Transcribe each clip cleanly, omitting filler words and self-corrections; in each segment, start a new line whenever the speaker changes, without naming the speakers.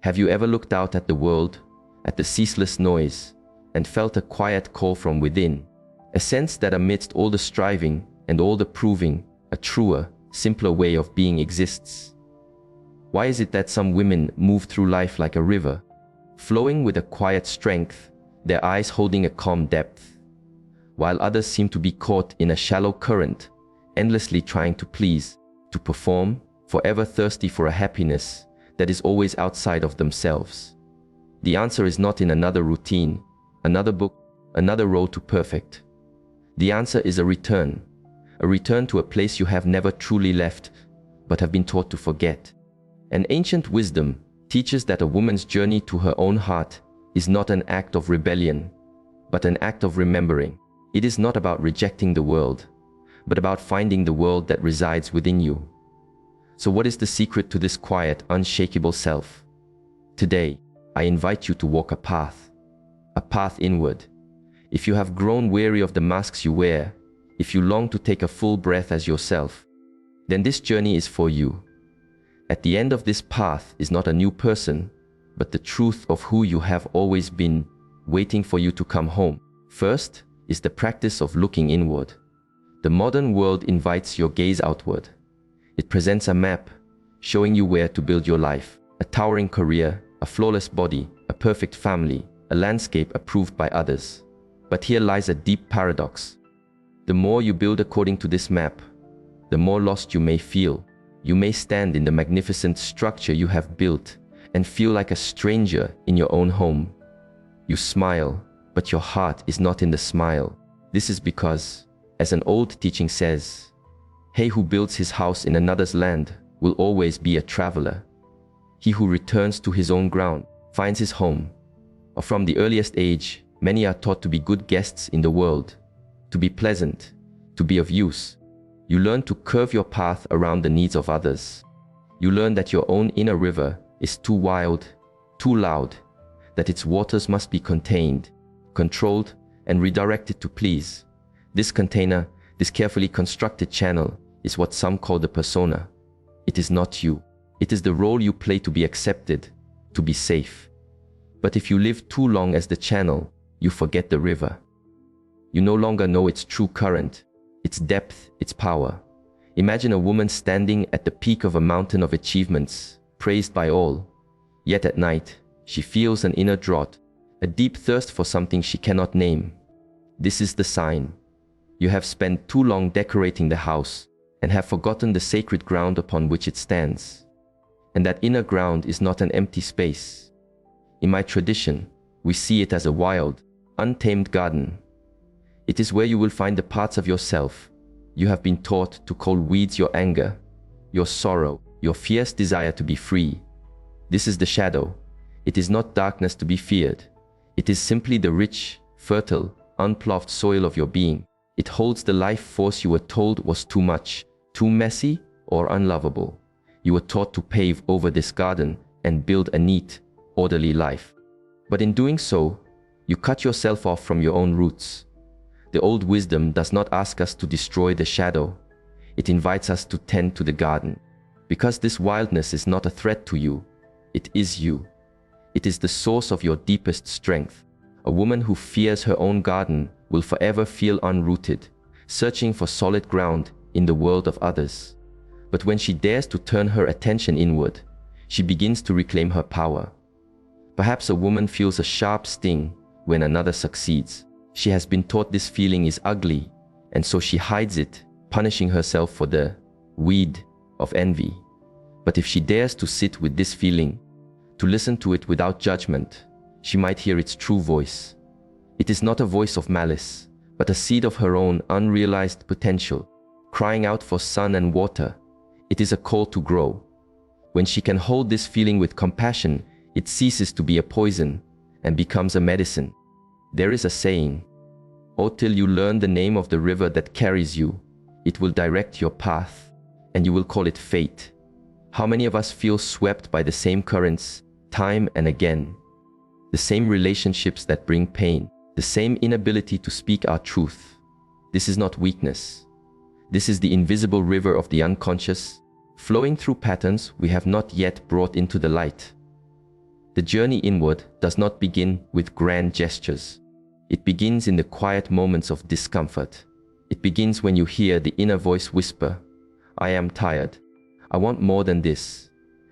Have you ever looked out at the world, at the ceaseless noise, and felt a quiet call from within? A sense that amidst all the striving and all the proving, a truer, simpler way of being exists. Why is it that some women move through life like a river, flowing with a quiet strength, their eyes holding a calm depth, while others seem to be caught in a shallow current, endlessly trying to please, to perform, forever thirsty for a happiness that is always outside of themselves? The answer is not in another routine, another book, another road to perfect. The answer is a return to a place you have never truly left, but have been taught to forget. An ancient wisdom teaches that a woman's journey to her own heart is not an act of rebellion, but an act of remembering. It is not about rejecting the world, but about finding the world that resides within you. So what is the secret to this quiet, unshakable self? Today, I invite you to walk a path inward. If you have grown weary of the masks you wear, if you long to take a full breath as yourself, then this journey is for you. At the end of this path is not a new person, but the truth of who you have always been, waiting for you to come home. First is the practice of looking inward. The modern world invites your gaze outward. It presents a map, showing you where to build your life, a towering career, a flawless body, a perfect family, a landscape approved by others. But here lies a deep paradox. The more you build according to this map, the more lost you may feel. You may stand in the magnificent structure you have built and feel like a stranger in your own home. You smile, but your heart is not in the smile. This is because, as an old teaching says, he who builds his house in another's land will always be a traveler. He who returns to his own ground finds his home. Or from the earliest age, many are taught to be good guests in the world, to be pleasant, to be of use. You learn to curve your path around the needs of others. You learn that your own inner river is too wild, too loud, that its waters must be contained, controlled, and redirected to please. This container, this carefully constructed channel, is what some call the persona. It is not you. It is the role you play to be accepted, to be safe. But if you live too long as the channel, you forget the river. You no longer know its true current, its depth, its power. Imagine a woman standing at the peak of a mountain of achievements, praised by all. Yet at night, she feels an inner drought, a deep thirst for something she cannot name. This is the sign. You have spent too long decorating the house and have forgotten the sacred ground upon which it stands. And that inner ground is not an empty space. In my tradition, we see it as a wild, untamed garden. It is where you will find the parts of yourself you have been taught to call weeds: your anger, your sorrow, your fierce desire to be free. This is the shadow. It is not darkness to be feared. It is simply the rich, fertile, unploughed soil of your being. It holds the life force you were told was too much, too messy, or unlovable. You were taught to pave over this garden and build a neat, orderly life. But in doing so, you cut yourself off from your own roots. The old wisdom does not ask us to destroy the shadow. It invites us to tend to the garden. Because this wildness is not a threat to you, it is you. It is the source of your deepest strength. A woman who fears her own garden will forever feel unrooted, searching for solid ground in the world of others. But when she dares to turn her attention inward, she begins to reclaim her power. Perhaps a woman feels a sharp sting when another succeeds. She has been taught this feeling is ugly, and so she hides it, punishing herself for the weed of envy. But if she dares to sit with this feeling, to listen to it without judgment, she might hear its true voice. It is not a voice of malice, but a seed of her own unrealized potential, crying out for sun and water. It is a call to grow. When she can hold this feeling with compassion, it ceases to be a poison and becomes a medicine. There is a saying, "Oh, till you learn the name of the river that carries you, it will direct your path, and you will call it fate." How many of us feel swept by the same currents, time and again? The same relationships that bring pain, the same inability to speak our truth. This is not weakness. This is the invisible river of the unconscious, flowing through patterns we have not yet brought into the light. The journey inward does not begin with grand gestures. It begins in the quiet moments of discomfort. It begins when you hear the inner voice whisper, "I am tired. I want more than this."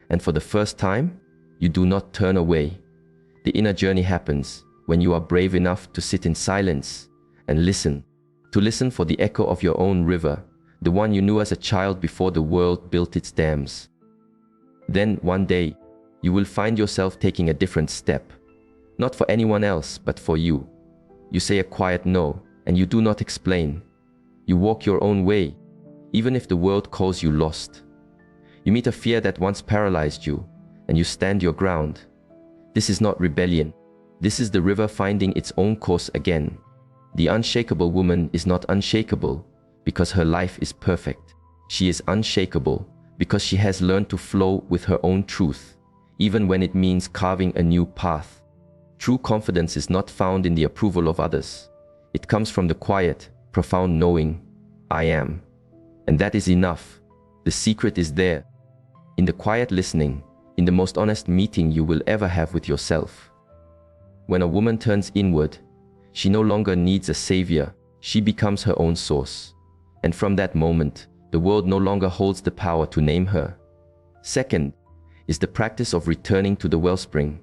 And for the first time, you do not turn away. The inner journey happens when you are brave enough to sit in silence and listen, to listen for the echo of your own river, the one you knew as a child before the world built its dams. Then one day, you will find yourself taking a different step, not for anyone else, but for you. You say a quiet no, and you do not explain. You walk your own way, even if the world calls you lost. You meet a fear that once paralyzed you, and you stand your ground. This is not rebellion. This is the river finding its own course again. The unshakable woman is not unshakable because her life is perfect. She is unshakable because she has learned to flow with her own truth, even when it means carving a new path. True confidence is not found in the approval of others. It comes from the quiet, profound knowing, "I am." And that is enough. The secret is there, in the quiet listening, in the most honest meeting you will ever have with yourself. When a woman turns inward, she no longer needs a savior. She becomes her own source. And from that moment, the world no longer holds the power to name her. Second is the practice of returning to the wellspring.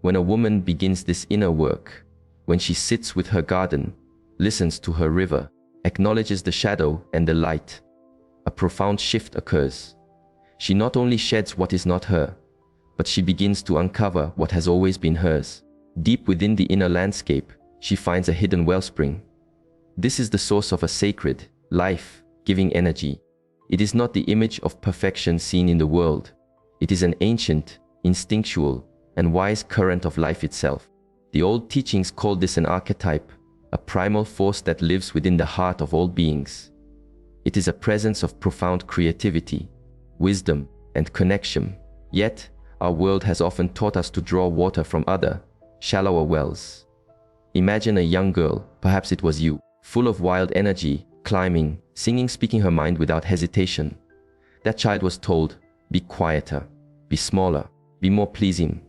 When a woman begins this inner work, when she sits with her garden, listens to her river, acknowledges the shadow and the light, a profound shift occurs. She not only sheds what is not her, but she begins to uncover what has always been hers. Deep within the inner landscape, she finds a hidden wellspring. This is the source of a sacred, life-giving energy. It is not the image of perfection seen in the world. It is an ancient, instinctual, and wise current of life itself. The old teachings called this an archetype, a primal force that lives within the heart of all beings. It is a presence of profound creativity, wisdom, and connection. Yet, our world has often taught us to draw water from other, shallower wells. Imagine a young girl, perhaps it was you, full of wild energy, climbing, singing, speaking her mind without hesitation. That child was told, "Be quieter, be smaller, be more pleasing."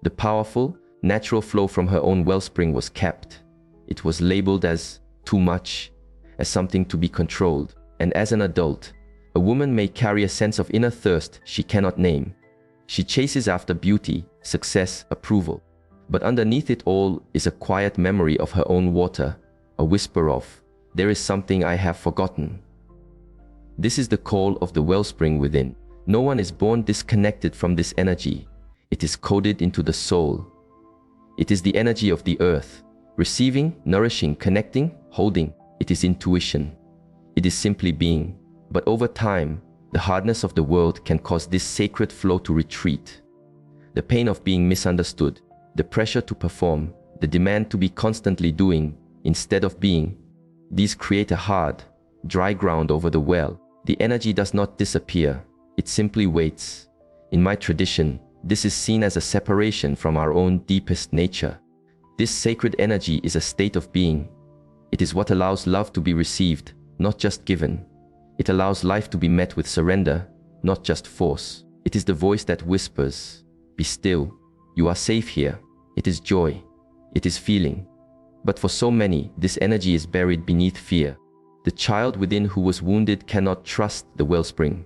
The powerful, natural flow from her own wellspring was kept. It was labeled as too much, as something to be controlled. And as an adult, a woman may carry a sense of inner thirst she cannot name. She chases after beauty, success, approval. But underneath it all is a quiet memory of her own water, a whisper of, "There is something I have forgotten." This is the call of the wellspring within. No one is born disconnected from this energy. It is coded into the soul. It is the energy of the earth, receiving, nourishing, connecting, holding. It is intuition. It is simply being. But over time, the hardness of the world can cause this sacred flow to retreat. The pain of being misunderstood, the pressure to perform, the demand to be constantly doing instead of being. These create a hard, dry ground over the well. The energy does not disappear. It simply waits. In my tradition, this is seen as a separation from our own deepest nature. This sacred energy is a state of being. It is what allows love to be received, not just given. It allows life to be met with surrender, not just force. It is the voice that whispers, "Be still. You are safe here." It is joy. It is feeling. But for so many, this energy is buried beneath fear. The child within who was wounded cannot trust the wellspring.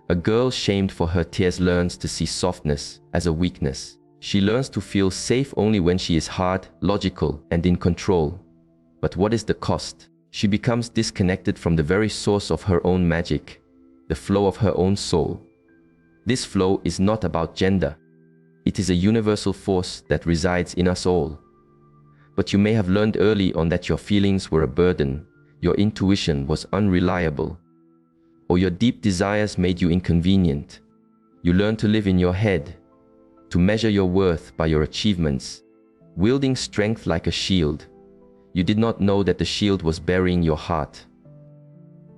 A girl shamed for her tears learns to see softness as a weakness. She learns to feel safe only when she is hard, logical, and in control. But what is the cost? She becomes disconnected from the very source of her own magic, the flow of her own soul. This flow is not about gender. It is a universal force that resides in us all. But you may have learned early on that your feelings were a burden, your intuition was unreliable, or your deep desires made you inconvenient. You learned to live in your head, to measure your worth by your achievements, wielding strength like a shield. You did not know that the shield was burying your heart.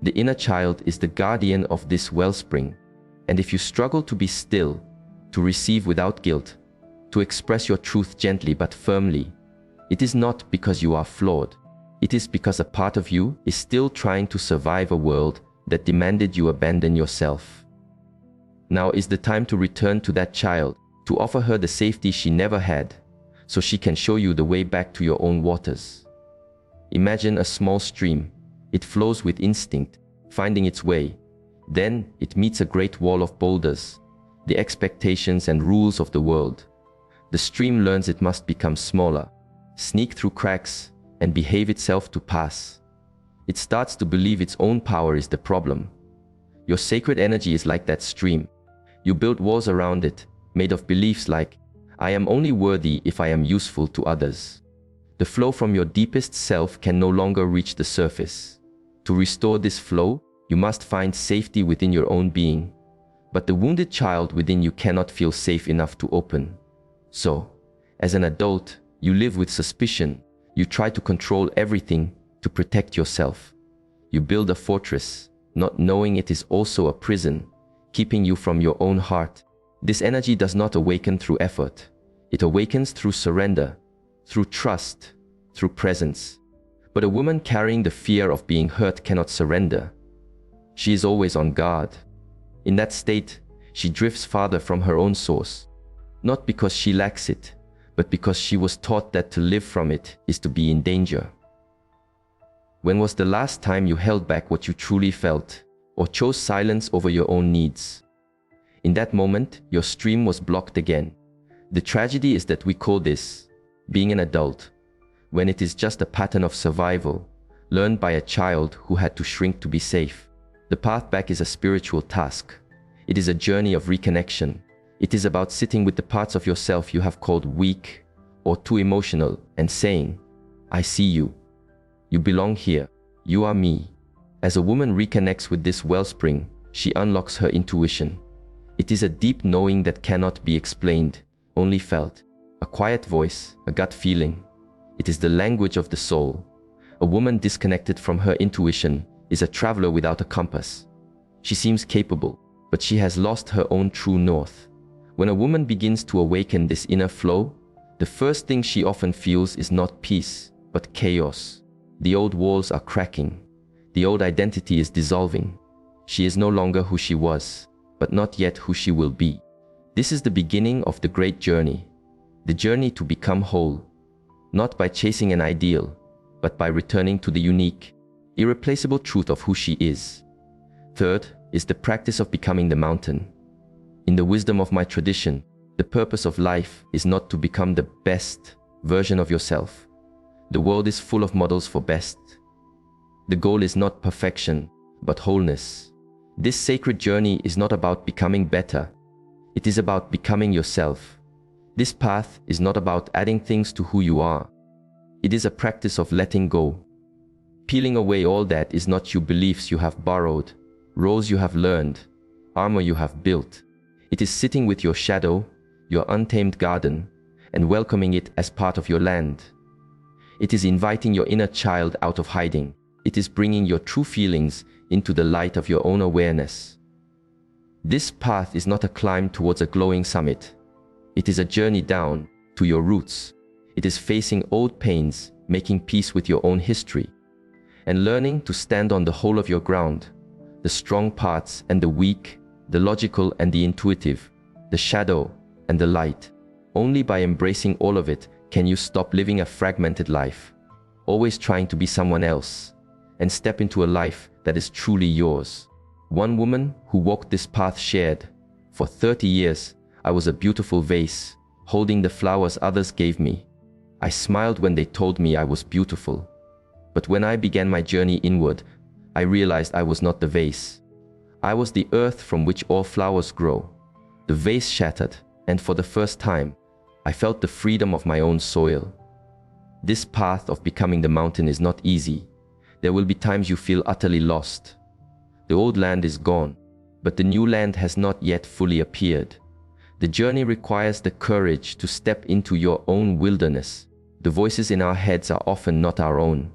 The inner child is the guardian of this wellspring, and if you struggle to be still, to receive without guilt, to express your truth gently but firmly, it is not because you are flawed. It is because a part of you is still trying to survive a world that demanded you abandon yourself. Now is the time to return to that child, to offer her the safety she never had, so she can show you the way back to your own waters. Imagine a small stream. It flows with instinct, finding its way. Then it meets a great wall of boulders, the expectations and rules of the world. The stream learns it must become smaller, sneak through cracks, and behave itself to pass. It starts to believe its own power is the problem. Your sacred energy is like that stream. You build walls around it, made of beliefs like, I am only worthy if I am useful to others. The flow from your deepest self can no longer reach the surface. To restore this flow, you must find safety within your own being. But the wounded child within you cannot feel safe enough to open. So, as an adult, you live with suspicion. You try to control everything to protect yourself. You build a fortress, not knowing it is also a prison, keeping you from your own heart. This energy does not awaken through effort. It awakens through surrender, through trust, through presence. But a woman carrying the fear of being hurt cannot surrender. She is always on guard. In that state, she drifts farther from her own source, not because she lacks it, but because she was taught that to live from it is to be in danger. When was the last time you held back what you truly felt, or chose silence over your own needs? In that moment, your stream was blocked again. The tragedy is that we call this being an adult, when it is just a pattern of survival, learned by a child who had to shrink to be safe. The path back is a spiritual task. It is a journey of reconnection. It is about sitting with the parts of yourself you have called weak or too emotional and saying, I see you. You belong here. You are me. As a woman reconnects with this wellspring, she unlocks her intuition. It is a deep knowing that cannot be explained, only felt. A quiet voice, a gut feeling. It is the language of the soul. A woman disconnected from her intuition is a traveler without a compass. She seems capable, but she has lost her own true north. When a woman begins to awaken this inner flow, the first thing she often feels is not peace, but chaos. The old walls are cracking. The old identity is dissolving. She is no longer who she was, but not yet who she will be. This is the beginning of the great journey. The journey to become whole, not by chasing an ideal, but by returning to the unique, irreplaceable truth of who she is. Third is the practice of becoming the mountain. In the wisdom of my tradition, the purpose of life is not to become the best version of yourself. The world is full of models for best. The goal is not perfection, but wholeness. This sacred journey is not about becoming better. It is about becoming yourself. This path is not about adding things to who you are. It is a practice of letting go. Peeling away all that is not you beliefs you have borrowed, roles you have learned, armor you have built. It is sitting with your shadow, your untamed garden, and welcoming it as part of your land. It is inviting your inner child out of hiding. It is bringing your true feelings into the light of your own awareness. This path is not a climb towards a glowing summit. It is a journey down to your roots. It is facing old pains, making peace with your own history, and learning to stand on the whole of your ground, the strong parts and the weak, the logical and the intuitive, the shadow and the light. Only by embracing all of it can you stop living a fragmented life, always trying to be someone else, and step into a life that is truly yours. One woman who walked this path shared, "For 30 years, I was a beautiful vase, holding the flowers others gave me. I smiled when they told me I was beautiful. But when I began my journey inward, I realized I was not the vase. I was the earth from which all flowers grow." The vase shattered, and for the first time, I felt the freedom of my own soil. This path of becoming the mountain is not easy. There will be times you feel utterly lost. The old land is gone, but the new land has not yet fully appeared. The journey requires the courage to step into your own wilderness. The voices in our heads are often not our own.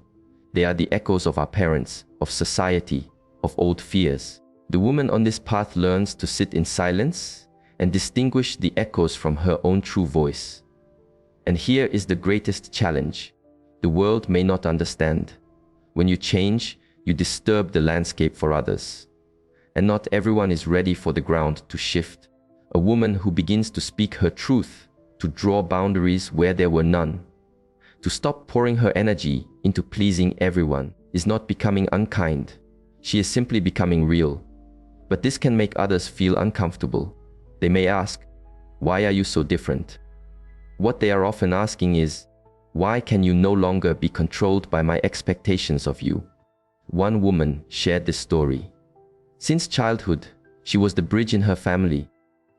They are the echoes of our parents, of society, of old fears. The woman on this path learns to sit in silence and distinguish the echoes from her own true voice. And here is the greatest challenge. The world may not understand. When you change, you disturb the landscape for others. And not everyone is ready for the ground to shift. a woman who begins to speak her truth, to draw boundaries where there were none. To stop pouring her energy into pleasing everyone is not becoming unkind. She is simply becoming real. But this can make others feel uncomfortable. They may ask, "Why are you so different?" What they are often asking is, "Why can you no longer be controlled by my expectations of you?" One woman shared this story. Since childhood, she was the bridge in her family,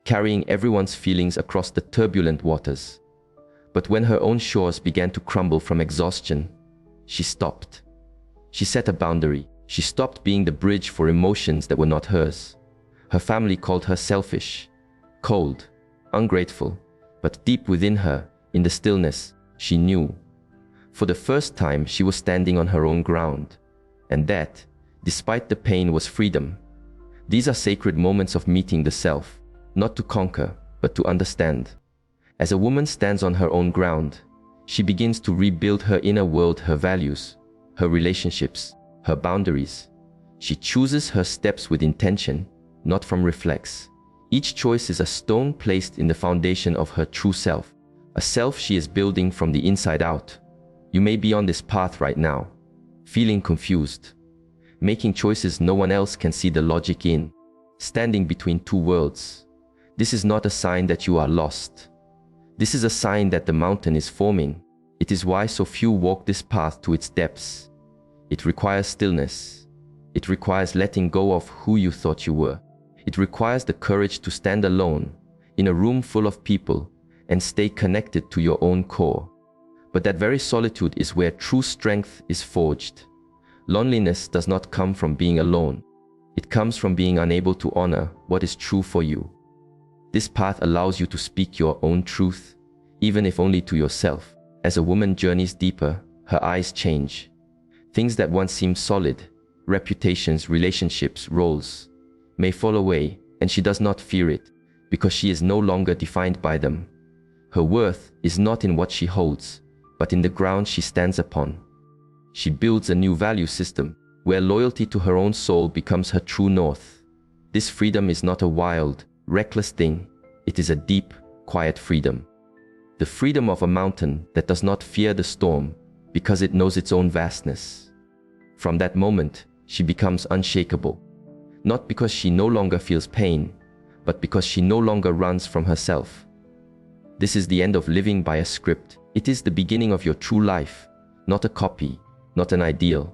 carrying everyone's feelings across the turbulent waters. But when her own shores began to crumble from exhaustion, she stopped. She set a boundary. She stopped being the bridge for emotions that were not hers. Her family called her selfish, cold, ungrateful, but deep within her, in the stillness, she knew. For the first time, she was standing on her own ground. And that, despite the pain, was freedom. These are sacred moments of meeting the self, not to conquer, but to understand. As a woman stands on her own ground, she begins to rebuild her inner world, her values, her relationships, her boundaries. She chooses her steps with intention, not from reflex. Each choice is a stone placed in the foundation of her true self, a self she is building from the inside out. You may be on this path right now, feeling confused, making choices no one else can see the logic in, standing between two worlds. This is not a sign that you are lost. This is a sign that the mountain is forming. It is why so few walk this path to its depths. It requires stillness. It requires letting go of who you thought you were. It requires the courage to stand alone in a room full of people and stay connected to your own core. But that very solitude is where true strength is forged. Loneliness does not come from being alone. It comes from being unable to honor what is true for you. This path allows you to speak your own truth, even if only to yourself. As a woman journeys deeper, her eyes change. Things that once seemed solid, reputations, relationships, roles, may fall away, and she does not fear it, because she is no longer defined by them. Her worth is not in what she holds, but in the ground she stands upon. She builds a new value system, where loyalty to her own soul becomes her true north. This freedom is not a wild, reckless thing. It is a deep, quiet freedom. The freedom of a mountain that does not fear the storm, because it knows its own vastness. From that moment, she becomes unshakable. Not because she no longer feels pain, but because she no longer runs from herself. This is the end of living by a script. It is the beginning of your true life, not a copy, not an ideal,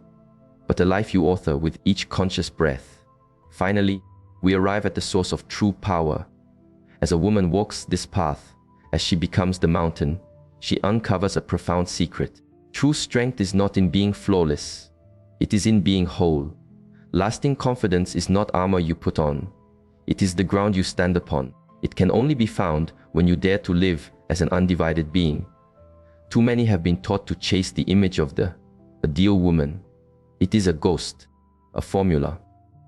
but a life you author with each conscious breath. Finally, we arrive at the source of true power. As a woman walks this path, as she becomes the mountain, she uncovers a profound secret. True strength is not in being flawless. It is in being whole. Lasting confidence is not armor you put on. It is the ground you stand upon. It can only be found when you dare to live as an undivided being. Too many have been taught to chase the image of the ideal woman. It is a ghost, a formula,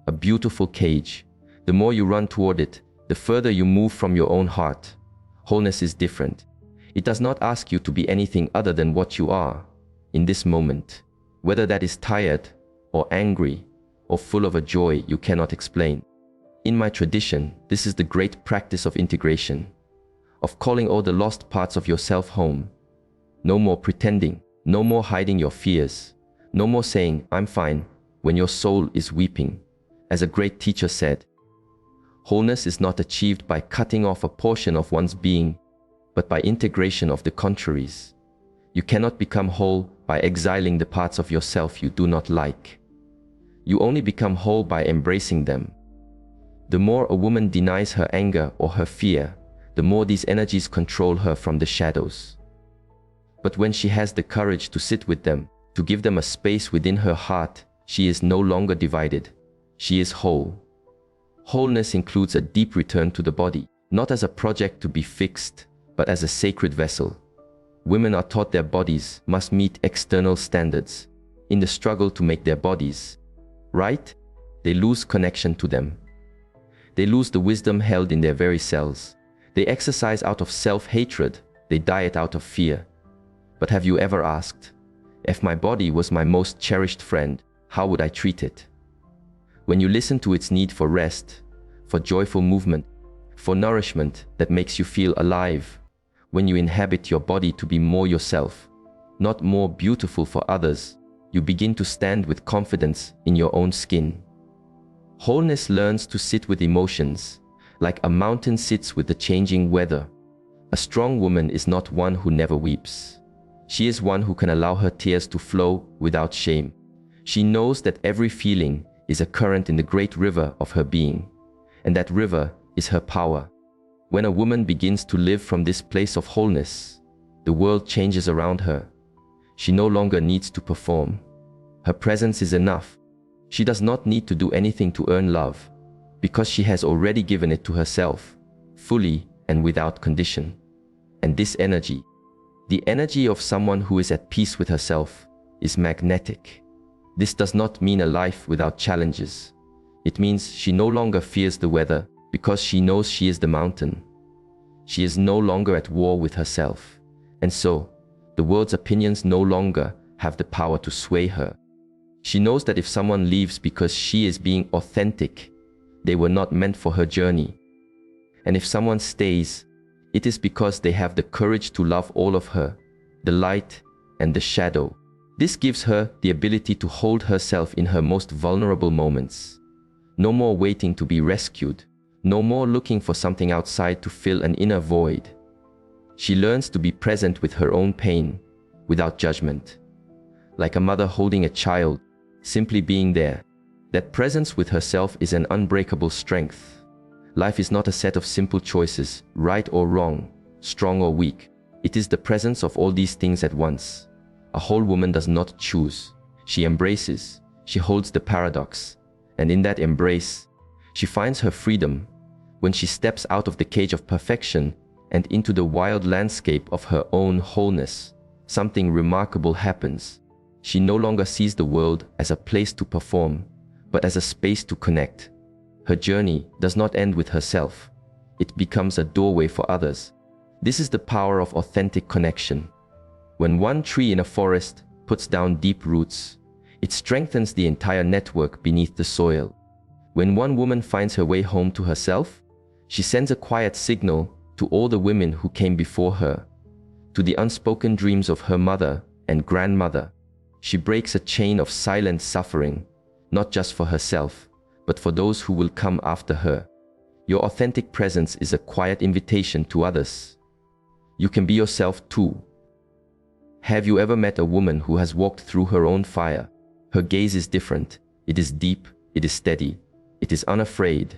a beautiful cage. The more you run toward it, the further you move from your own heart. Wholeness is different. It does not ask you to be anything other than what you are in this moment, whether that is tired or angry or full of a joy you cannot explain. In my tradition, this is the great practice of integration, of calling all the lost parts of yourself home. No more pretending, no more hiding your fears, no more saying, "I'm fine," when your soul is weeping. As a great teacher said, wholeness is not achieved by cutting off a portion of one's being, but by integration of the contraries. You cannot become whole by exiling the parts of yourself you do not like. You only become whole by embracing them. The more a woman denies her anger or her fear, the more these energies control her from the shadows. But when she has the courage to sit with them, to give them a space within her heart, she is no longer divided. She is whole. Wholeness includes a deep return to the body, not as a project to be fixed, but as a sacred vessel. Women are taught their bodies must meet external standards. In the struggle to make their bodies right, they lose connection to them. They lose the wisdom held in their very cells. They exercise out of self-hatred. They diet out of fear. But have you ever asked, if my body was my most cherished friend, how would I treat it? When you listen to its need for rest, for joyful movement, for nourishment that makes you feel alive. When you inhabit your body to be more yourself, not more beautiful for others, you begin to stand with confidence in your own skin. Wholeness learns to sit with emotions, like a mountain sits with the changing weather. A strong woman is not one who never weeps. She is one who can allow her tears to flow without shame. She knows that every feeling is a current in the great river of her being, and that river is her power. When a woman begins to live from this place of wholeness, the world changes around her. She no longer needs to perform. Her presence is enough. She does not need to do anything to earn love, because she has already given it to herself, fully and without condition. And this energy, the energy of someone who is at peace with herself, is magnetic. This does not mean a life without challenges. It means she no longer fears the weather because she knows she is the mountain. She is no longer at war with herself, and so the world's opinions no longer have the power to sway her. She knows that if someone leaves because she is being authentic, they were not meant for her journey. And if someone stays, it is because they have the courage to love all of her, the light and the shadow. This gives her the ability to hold herself in her most vulnerable moments. No more waiting to be rescued. No more looking for something outside to fill an inner void. She learns to be present with her own pain, without judgment. Like a mother holding a child, simply being there. That presence with herself is an unbreakable strength. Life is not a set of simple choices, right or wrong, strong or weak. It is the presence of all these things at once. A whole woman does not choose. She embraces. She holds the paradox. And in that embrace, she finds her freedom. When she steps out of the cage of perfection and into the wild landscape of her own wholeness, something remarkable happens. She no longer sees the world as a place to perform, but as a space to connect. Her journey does not end with herself. It becomes a doorway for others. This is the power of authentic connection. When one tree in a forest puts down deep roots, it strengthens the entire network beneath the soil. When one woman finds her way home to herself, she sends a quiet signal to all the women who came before her, to the unspoken dreams of her mother and grandmother. She breaks a chain of silent suffering, not just for herself, but for those who will come after her. Your authentic presence is a quiet invitation to others. You can be yourself too. Have you ever met a woman who has walked through her own fire? Her gaze is different. It is deep. It is steady. It is unafraid.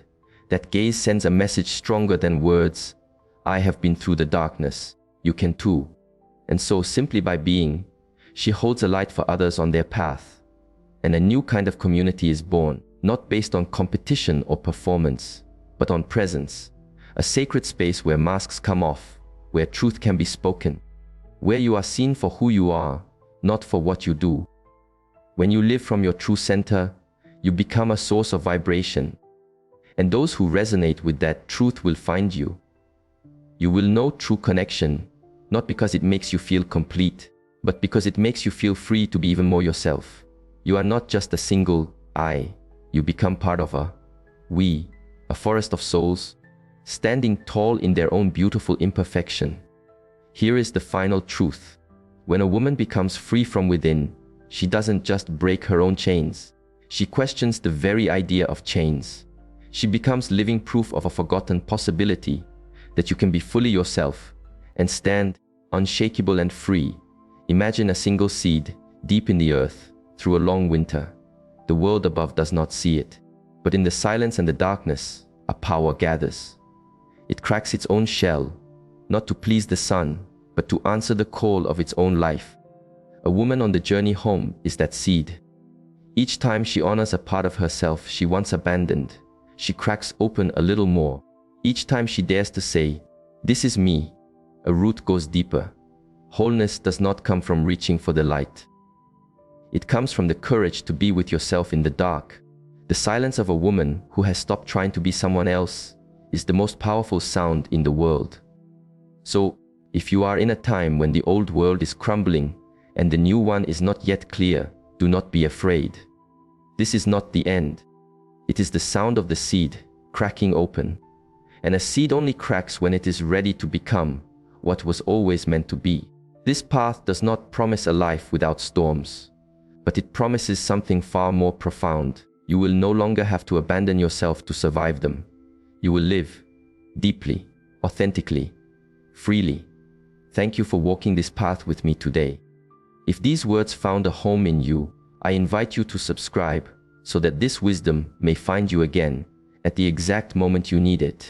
That gaze sends a message stronger than words. I have been through the darkness. You can too. And so, simply by being, she holds a light for others on their path. And a new kind of community is born, not based on competition or performance, but on presence. A sacred space where masks come off, where truth can be spoken, where you are seen for who you are, not for what you do. When you live from your true center, you become a source of vibration. And those who resonate with that truth will find you. You will know true connection, not because it makes you feel complete, but because it makes you feel free to be even more yourself. You are not just a single I. You become part of a we, a forest of souls, standing tall in their own beautiful imperfection. Here is the final truth. When a woman becomes free from within, she doesn't just break her own chains. She questions the very idea of chains. She becomes living proof of a forgotten possibility, that you can be fully yourself and stand unshakable and free. Imagine a single seed deep in the earth through a long winter. The world above does not see it, but in the silence and the darkness, a power gathers. It cracks its own shell, not to please the sun, but to answer the call of its own life. A woman on the journey home is that seed. Each time she honors a part of herself she once abandoned, she cracks open a little more. Each time she dares to say, "This is me," a root goes deeper. Wholeness does not come from reaching for the light. It comes from the courage to be with yourself in the dark. The silence of a woman who has stopped trying to be someone else is the most powerful sound in the world. So, if you are in a time when the old world is crumbling and the new one is not yet clear, do not be afraid. This is not the end. It is the sound of the seed cracking open. and a seed only cracks when it is ready to become what was always meant to be. This path does not promise a life without storms, but it promises something far more profound. You will no longer have to abandon yourself to survive them. You will live deeply, authentically, freely. Thank you for walking this path with me today. If these words found a home in you, I invite you to subscribe so that this wisdom may find you again at the exact moment you need it.